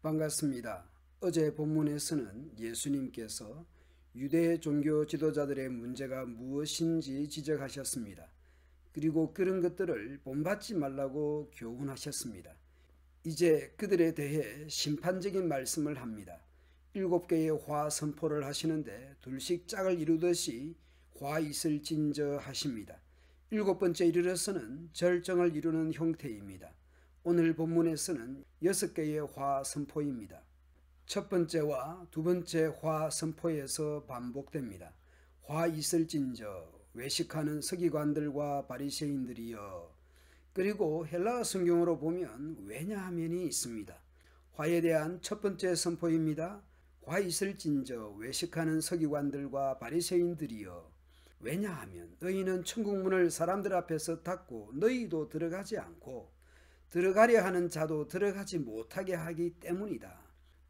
반갑습니다. 어제 본문에서는 예수님께서 유대 종교 지도자들의 문제가 무엇인지 지적하셨습니다. 그리고 그런 것들을 본받지 말라고 교훈하셨습니다. 이제 그들에 대해 심판적인 말씀을 합니다. 7개의 화 선포를 하시는데 둘씩 짝을 이루듯이 화 있을진저 하십니다. 7번째 이르러서는 절정을 이루는 형태입니다. 오늘 본문에서는 6개의 화 선포입니다. 첫 번째와 두 번째 화 선포에서 반복됩니다. 화 있을진저 외식하는 서기관들과 바리새인들이여. 그리고 헬라어 성경으로 보면 왜냐하면이 있습니다. 화에 대한 첫 번째 선포입니다. 화 있을진저 외식하는 서기관들과 바리새인들이여. 왜냐하면 너희는 천국 문을 사람들 앞에서 닫고 너희도 들어가지 않고 들어가려 하는 자도 들어가지 못하게 하기 때문이다.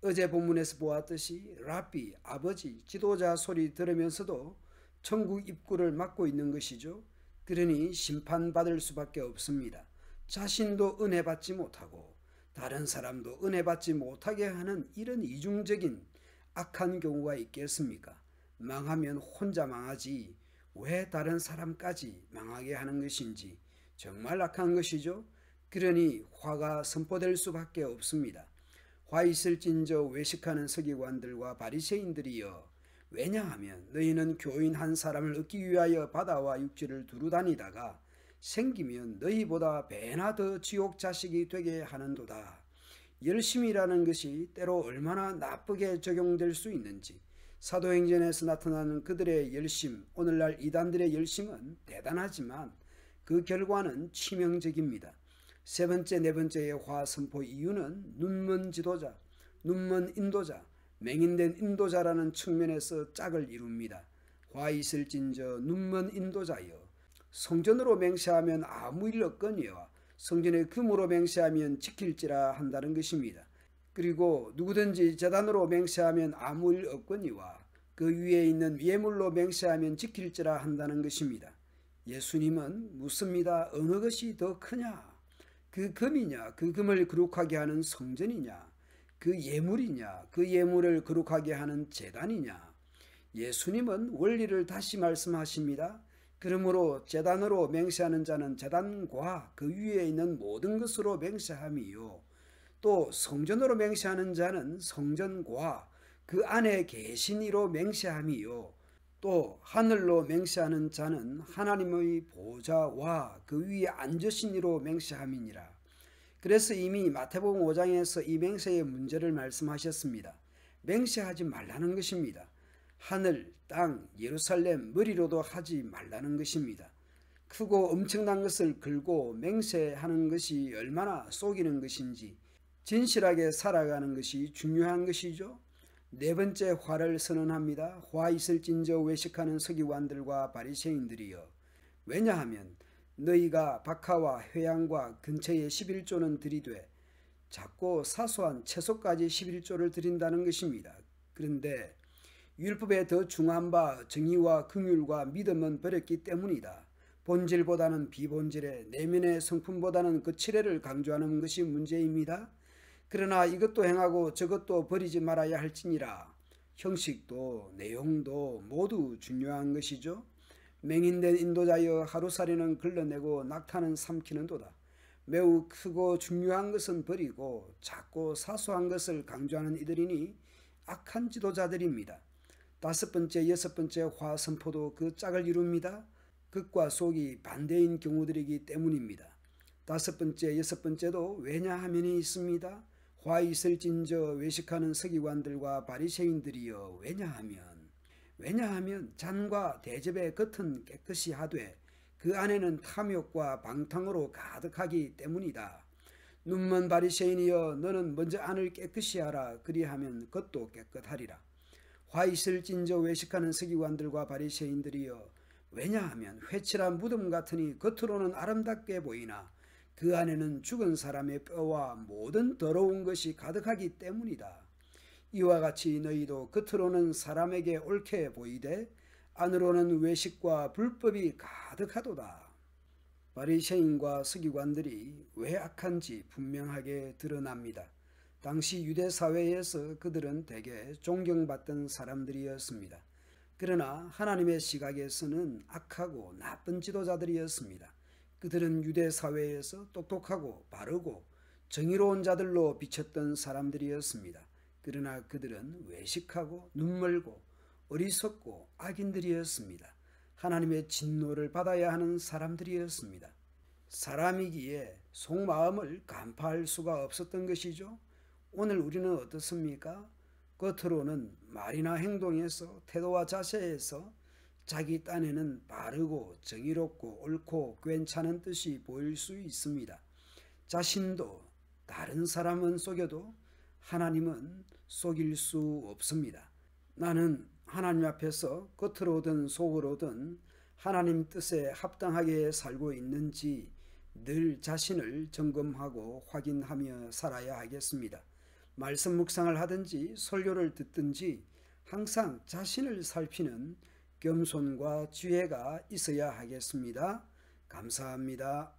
어제 본문에서 보았듯이 랍비, 아버지, 지도자 소리 들으면서도 천국 입구를 막고 있는 것이죠. 그러니 심판받을 수밖에 없습니다. 자신도 은혜 받지 못하고 다른 사람도 은혜 받지 못하게 하는 이런 이중적인 악한 경우가 있겠습니까? 망하면 혼자 망하지 왜 다른 사람까지 망하게 하는 것인지 정말 악한 것이죠. 그러니 화가 선포될 수밖에 없습니다. 화 있을진저 외식하는 서기관들과 바리새인들이여. 왜냐하면 너희는 교인 한 사람을 얻기 위하여 바다와 육지를 두루 다니다가 생기면 너희보다 배나 더 지옥 자식이 되게 하는도다. 열심이라는 것이 때로 얼마나 나쁘게 적용될 수 있는지 사도행전에서 나타나는 그들의 열심, 오늘날 이단들의 열심은 대단하지만 그 결과는 치명적입니다. 세 번째, 네 번째의 화 선포 이유는 눈먼 지도자, 눈먼 인도자, 맹인된 인도자라는 측면에서 짝을 이룹니다. 화 있을진저 눈먼 인도자여. 성전으로 맹세하면 아무 일 없거니와 성전의 금으로 맹세하면 지킬지라 한다는 것입니다. 그리고 누구든지 제단으로 맹세하면 아무 일 없거니와 그 위에 있는 예물로 맹세하면 지킬지라 한다는 것입니다. 예수님은 묻습니다. 어느 것이 더 크냐? 그 금이냐? 그 금을 거룩하게 하는 성전이냐? 그 예물이냐? 그 예물을 거룩하게 하는 제단이냐? 예수님은 원리를 다시 말씀하십니다. 그러므로 제단으로 맹세하는 자는 제단과 그 위에 있는 모든 것으로 맹세함이요. 또 성전으로 맹세하는 자는 성전과 그 안에 계신 이로 맹세함이요. 또 하늘로 맹세하는 자는 하나님의 보좌와 그 위에 앉으신 이로 맹세함이니라. 그래서 이미 마태복음 5장에서 이 맹세의 문제를 말씀하셨습니다. 맹세하지 말라는 것입니다. 하늘, 땅, 예루살렘, 머리로도 하지 말라는 것입니다. 크고 엄청난 것을 걸고 맹세하는 것이 얼마나 속이는 것인지 진실하게 살아가는 것이 중요한 것이죠. 네 번째 화를 선언합니다. 화 있을진저 외식하는 서기관들과 바리새인들이여. 왜냐하면 너희가 박하와 회양과 근처에 11조는 들이되 작고 사소한 채소까지 11조를 드린다는 것입니다. 그런데 율법에 더 중한 바 정의와 긍휼과 믿음은 버렸기 때문이다. 본질보다는 비본질에 내면의 성품보다는 거칠애를 강조하는 것이 문제입니다. 그러나 이것도 행하고 저것도 버리지 말아야 할지니라. 형식도 내용도 모두 중요한 것이죠. 맹인된 인도자여 하루살이는 걸러내고 낙타는 삼키는도다. 매우 크고 중요한 것은 버리고 작고 사소한 것을 강조하는 이들이니 악한 지도자들입니다. 다섯 번째, 여섯 번째 화 선포도 그 짝을 이룹니다. 극과 속이 반대인 경우들이기 때문입니다. 다섯 번째, 여섯 번째도 왜냐하면이 있습니다. 화 있을진저 외식하는 서기관들과 바리새인들이여. 왜냐하면 잔과 대접의 겉은 깨끗이 하되 그 안에는 탐욕과 방탕으로 가득하기 때문이다. 눈먼 바리새인이여 너는 먼저 안을 깨끗이 하라. 그리하면 겉도 깨끗하리라. 화 있을진저 외식하는 서기관들과 바리새인들이여. 왜냐하면 회칠한 무덤 같으니 겉으로는 아름답게 보이나 그 안에는 죽은 사람의 뼈와 모든 더러운 것이 가득하기 때문이다. 이와 같이 너희도 겉으로는 사람에게 옳게 보이되 안으로는 외식과 불법이 가득하도다. 바리새인과 서기관들이 왜 악한지 분명하게 드러납니다. 당시 유대 사회에서 그들은 대개 존경받던 사람들이었습니다. 그러나 하나님의 시각에서는 악하고 나쁜 지도자들이었습니다. 그들은 유대 사회에서 똑똑하고 바르고 정의로운 자들로 비쳤던 사람들이었습니다. 그러나 그들은 외식하고 눈멀고 어리석고 악인들이었습니다. 하나님의 진노를 받아야 하는 사람들이었습니다. 사람이기에 속마음을 간파할 수가 없었던 것이죠. 오늘 우리는 어떻습니까? 겉으로는 말이나 행동에서, 태도와 자세에서 자기 딴에는 바르고 정의롭고 옳고 괜찮은 뜻이 보일 수 있습니다. 자신도 다른 사람은 속여도 하나님은 속일 수 없습니다. 나는 하나님 앞에서 겉으로든 속으로든 하나님 뜻에 합당하게 살고 있는지 늘 자신을 점검하고 확인하며 살아야 하겠습니다. 말씀 묵상을 하든지 설교를 듣든지 항상 자신을 살피는 겸손과 지혜가 있어야 하겠습니다. 감사합니다.